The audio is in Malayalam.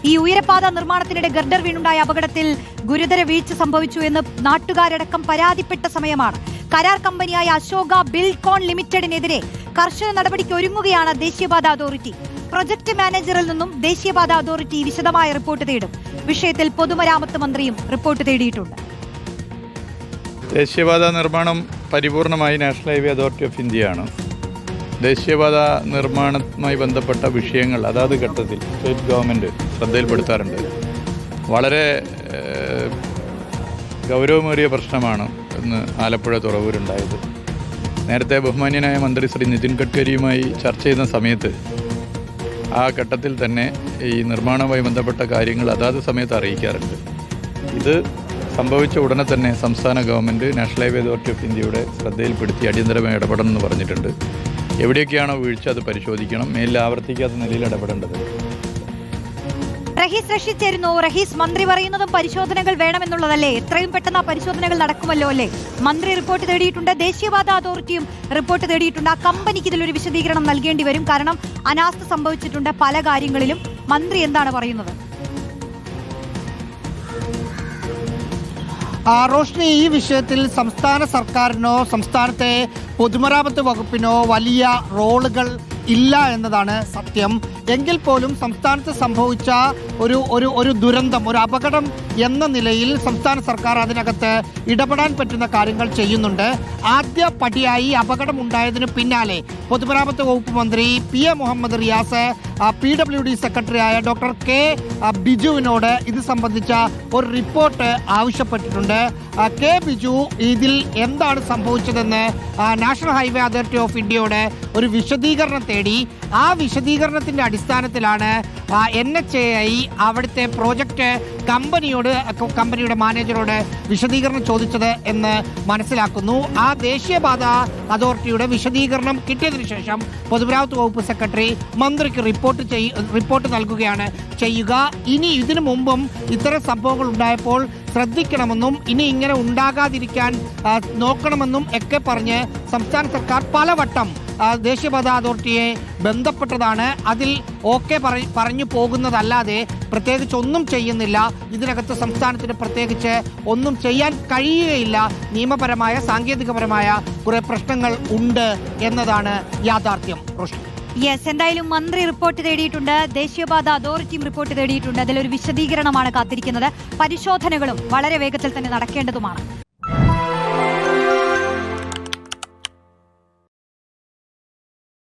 ഈ ഉയരപാത നിർമ്മാണത്തിനിടെ ഗർഡർ വീണുണ്ടായ അപകടത്തിൽ ഗുരുതര വീഴ്ച സംഭവിച്ചു എന്ന് നാട്ടുകാരടക്കം പരാതിപ്പെട്ട സമയമാണ്. കരാർ കമ്പനിയായ അശോക ബിൽഡ്കോൺ ലിമിറ്റഡിനെതിരെ കർശന നടപടിക്ക് ഒരുങ്ങുകയാണ് ദേശീയപാത അതോറിറ്റി. പ്രൊജക്ട് മാനേജറിൽ നിന്നും ദേശീയപാത അതോറിറ്റി വിശദമായ റിപ്പോർട്ട് തേടും. വിഷയത്തിൽ പൊതുമരാമത്ത് മന്ത്രിയും റിപ്പോർട്ട് തേടിയിട്ടുണ്ട്. ദേശീയപാത നിർമ്മാണം പരിപൂർണമായി നാഷണൽ ഹൈവേ അതോറിറ്റി ഓഫ് ഇന്ത്യയാണ്. ദേശീയപാത നിർമ്മാണവുമായി ബന്ധപ്പെട്ട വിഷയങ്ങൾ അതാത് ഘട്ടത്തിൽ സ്റ്റേറ്റ് ഗവൺമെൻറ് ശ്രദ്ധയിൽപ്പെടുത്താറുണ്ട്. വളരെ ഗൗരവമേറിയ പ്രശ്നമാണ് ഇന്ന് ആലപ്പുഴ തുറവൂരുണ്ടായത്. നേരത്തെ ബഹുമാന്യനായ മന്ത്രി ശ്രീ നിതിൻ ഗഡ്കരിയുമായി ചർച്ച ചെയ്യുന്ന സമയത്ത് ആ ഘട്ടത്തിൽ തന്നെ ഈ നിർമ്മാണവുമായി ബന്ധപ്പെട്ട കാര്യങ്ങൾ അതാത് സമയത്ത് അറിയിക്കാറുണ്ട്. ഇത് സംഭവിച്ച ഉടനെ തന്നെ സംസ്ഥാന government national highway authority of ഇന്ത്യയുടെ ശ്രദ്ധയിൽപ്പെടുത്തി അടിയന്തരമായി ഇടപെടണമെന്ന് പറഞ്ഞിട്ടുണ്ട്. എവിടെയൊക്കെയാണോ വീഴ്ച അത് പരിശോധിക്കണം, മേലിൽ ആവർത്തിക്കാത്ത നിലയിൽ ഇടപെടേണ്ടത്. റഹീസ് ചേരുന്നു. റഹീസ്, മന്ത്രി പറയുന്നതും പരിശോധനകൾ വേണമെന്നുള്ളതല്ലേ? എത്രയും പെട്ടെന്ന് ആ പരിശോധനകൾ നടക്കുമല്ലോ അല്ലേ? മന്ത്രി റിപ്പോർട്ട് തേടിയിട്ടുണ്ട്, ദേശീയപാത അതോറിറ്റിയും റിപ്പോർട്ട് തേടിയിട്ടുണ്ട്. ആ കമ്പനിക്ക് ഇതിലൊരു വിശദീകരണം നൽകേണ്ടി വരും. കാരണം അനാസ്ഥ സംഭവിച്ചിട്ടുണ്ട് പല കാര്യങ്ങളിലും. മന്ത്രി എന്താണ് പറയുന്നത്? റോഷ്നി, ഈ വിഷയത്തിൽ സംസ്ഥാന സർക്കാരിനോ സംസ്ഥാനത്തെ പൊതുമരാമത്ത് വകുപ്പിനോ വലിയ റോളുകൾ ഇല്ല എന്നതാണ് സത്യം. എങ്കിൽ പോലും സംസ്ഥാനത്ത് സംഭവിച്ച ഒരു ദുരന്തം, ഒരു അപകടം എന്ന നിലയിൽ സംസ്ഥാന സർക്കാർ അതിനകത്ത് ഇടപെടാൻ പറ്റുന്ന കാര്യങ്ങൾ ചെയ്യുന്നുണ്ട്. ആദ്യ പടിയായി അപകടം ഉണ്ടായതിനു പിന്നാലെ പൊതുമരാമത്ത് വകുപ്പ് മന്ത്രി PM മുഹമ്മദ് റിയാസ് PWD സെക്രട്ടറിയായ ഡോക്ടർ K ബിജുവിനോട് ഇത് സംബന്ധിച്ച ഒരു റിപ്പോർട്ട് ആവശ്യപ്പെട്ടിട്ടുണ്ട്. K ബിജു ഇതിൽ എന്താണ് സംഭവിച്ചതെന്ന് നാഷണൽ ഹൈവേ അതോറിറ്റി ഓഫ് ഇന്ത്യയോട് ഒരു വിശദീകരണം തേടി. ആ വിശദീകരണത്തിൻ്റെ അടിസ്ഥാനത്തിലാണ് NHAI അവിടുത്തെ പ്രോജക്റ്റ് കമ്പനിയുടെ മാനേജറോട് വിശദീകരണം ചോദിച്ചത് എന്ന് മനസ്സിലാക്കുന്നു. ആ ദേശീയപാത അതോറിറ്റിയുടെ വിശദീകരണം കിട്ടിയതിനു ശേഷം പൊതുമരാമത്ത് വകുപ്പ് സെക്രട്ടറി മന്ത്രിക്ക് റിപ്പോർട്ട് നൽകുകയാണ് ചെയ്യുക. ഇനി ഇതിനു മുമ്പും ഇത്തരം സംഭവങ്ങൾ ഉണ്ടായപ്പോൾ ശ്രദ്ധിക്കണമെന്നും ഇനി ഇങ്ങനെ ഉണ്ടാകാതിരിക്കാൻ നോക്കണമെന്നും ഒക്കെ പറഞ്ഞ് സംസ്ഥാന സർക്കാർ പലവട്ടം ദേശീയപാത അതോറിറ്റിയെ ബന്ധപ്പെട്ടതാണ്. അതിൽ പറഞ്ഞു പോകുന്നതല്ലാതെ പ്രത്യേകിച്ച് ഒന്നും ചെയ്യുന്നില്ല. ഇതിനകത്ത് സംസ്ഥാനത്തിന് പ്രത്യേകിച്ച് ഒന്നും ചെയ്യാൻ കഴിയുകയില്ല. നിയമപരമായ സാങ്കേതികപരമായ കുറെ പ്രശ്നങ്ങൾ ഉണ്ട് എന്നതാണ് യാഥാർത്ഥ്യം. യെസ്, എന്തായാലും മന്ത്രി റിപ്പോർട്ട് തേടിയിട്ടുണ്ട്, ദേശീയപാത അതോറിറ്റിയും റിപ്പോർട്ട് തേടിയിട്ടുണ്ട്. അതിലൊരു വിശദീകരണമാണ് കാത്തിരിക്കുന്നത്. പരിശോധനകളും വളരെ വേഗത്തിൽ തന്നെ നടക്കേണ്ടതുമാണ്.